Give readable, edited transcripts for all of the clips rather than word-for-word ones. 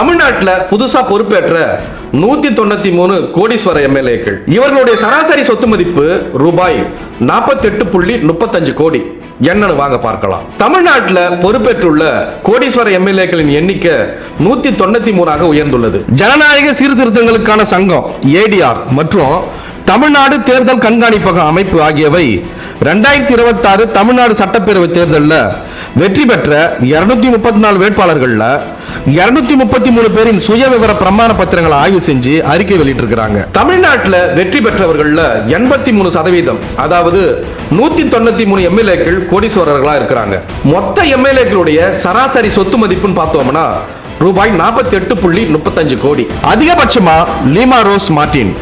தமிழ்நாட்டில் புதுசா பொறுப்பேற்ற 193 கோடீஸ்வர எம்எல்ஏக்கள். இவர்களுடைய சராசரி சொத்து மதிப்பு ரூபாய் 48.35 கோடி. என்னன்னு வாங்க பார்க்கலாம். தமிழ்நாட்டில் பொறுப்பேற்றுள்ள கோடீஸ்வர எம்எல்ஏக்களின் எண்ணிக்கை 193 உயர்ந்துள்ளது. ஜனநாயக சீர்திருத்தங்களுக்கான சங்கம் ஏடிஆர் மற்றும் தமிழ்நாடு தேர்தல் கண்காணிப்பக அமைப்பு ஆகியவை 2026 தமிழ்நாடு சட்டப்பேரவை தேர்தலில் வெற்றி பெற்ற 234 வேட்பாளர்கள்ல 233 பேரின் சுய விவர பிரமாண பத்திரங்களை ஆய்வு செஞ்சு அறிக்கை வெளியிட்டிருக்கிறாங்க. தமிழ்நாட்டில் வெற்றி பெற்றவர்கள்ல 83%, அதாவது 193 எம்எல்ஏக்கள் கோடீஸ்வரர்களா இருக்கிறாங்க. மொத்த எம்எல்ஏக்களுடைய சராசரி சொத்து மதிப்புன்னு பார்த்தோம்னா ரூபாய் 48.35 கோடி. அதிகபட்சமா லீமா ரோஸ் மார்டின்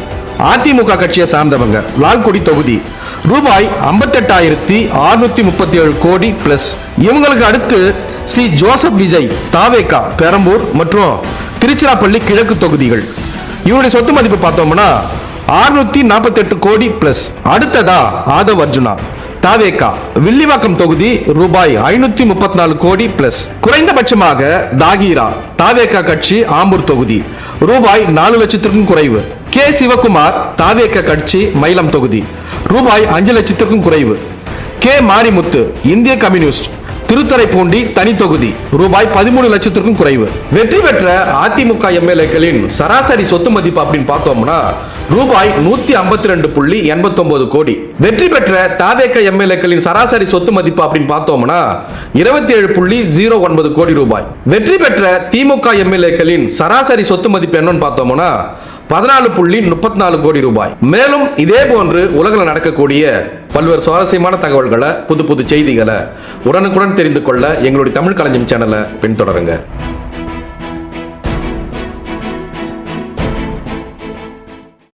அதிமுக கட்சியை சார்ந்தவங்க, லால்குடி தொகுதி, ரூபாய் 58,637 கோடி பிளஸ். இவங்களுக்கு அடுத்து சி ஜோசப் விஜய் தாவேகா பெரம்பூர் மற்றும் திருச்சிராப்பள்ளி கிழக்கு தொகுதிகள். இவருடைய சொத்து மதிப்பு பார்த்தோம்னா 648 கோடி பிளஸ். அடுத்ததா ஆதவ் அர்ஜுனா தாவேகா வில்லிவாக்கம் தொகுதி, ரூபாய் 534 கோடி பிளஸ். குறைந்தபட்சமாக தாகீரா தாவேகா கட்சி ஆம்பூர் தொகுதி, ரூபாய் 4 லட்சத்திற்கும் குறைவு. கே சிவகுமார் தாவேகா கட்சி மயிலம் தொகுதி, ரூபாய் 5 லட்சத்திற்கும் குறைவு. கே மாரிமுத்து இந்திய கம்யூனிஸ்ட் திருத்துறைப்பூண்டி தனி தொகுதி, ரூபாய் 13 லட்சத்திற்கும் குறைவு. வெற்றி பெற்ற அதிமுக எம்எல்ஏக்களின் சராசரி சொத்து மதிப்பு அப்படின்னு பார்த்தோம்னா ரூபாய் 152.89 கோடி. வெற்றி பெற்ற தாவேக எம்எல்ஏக்களின் சராசரி சொத்து மதிப்பு அப்படின்னு பார்த்தோம்னா 27.09 கோடி ரூபாய். வெற்றி பெற்ற திமுக எம்எல்ஏக்களின் சராசரி சொத்து மதிப்பு என்னன்னு பார்த்தோம்னா 14.34 கோடி ரூபாய். மேலும் இதே போன்று உலகில் நடக்கக்கூடிய பல்வேறு சுவாரஸ்யமான தகவல்களை, புது புது செய்திகளை உடனுக்குடன் தெரிந்து கொள்ள எங்களுடைய தமிழ் களஞ்சியம் சேனலை பின்தொடருங்க.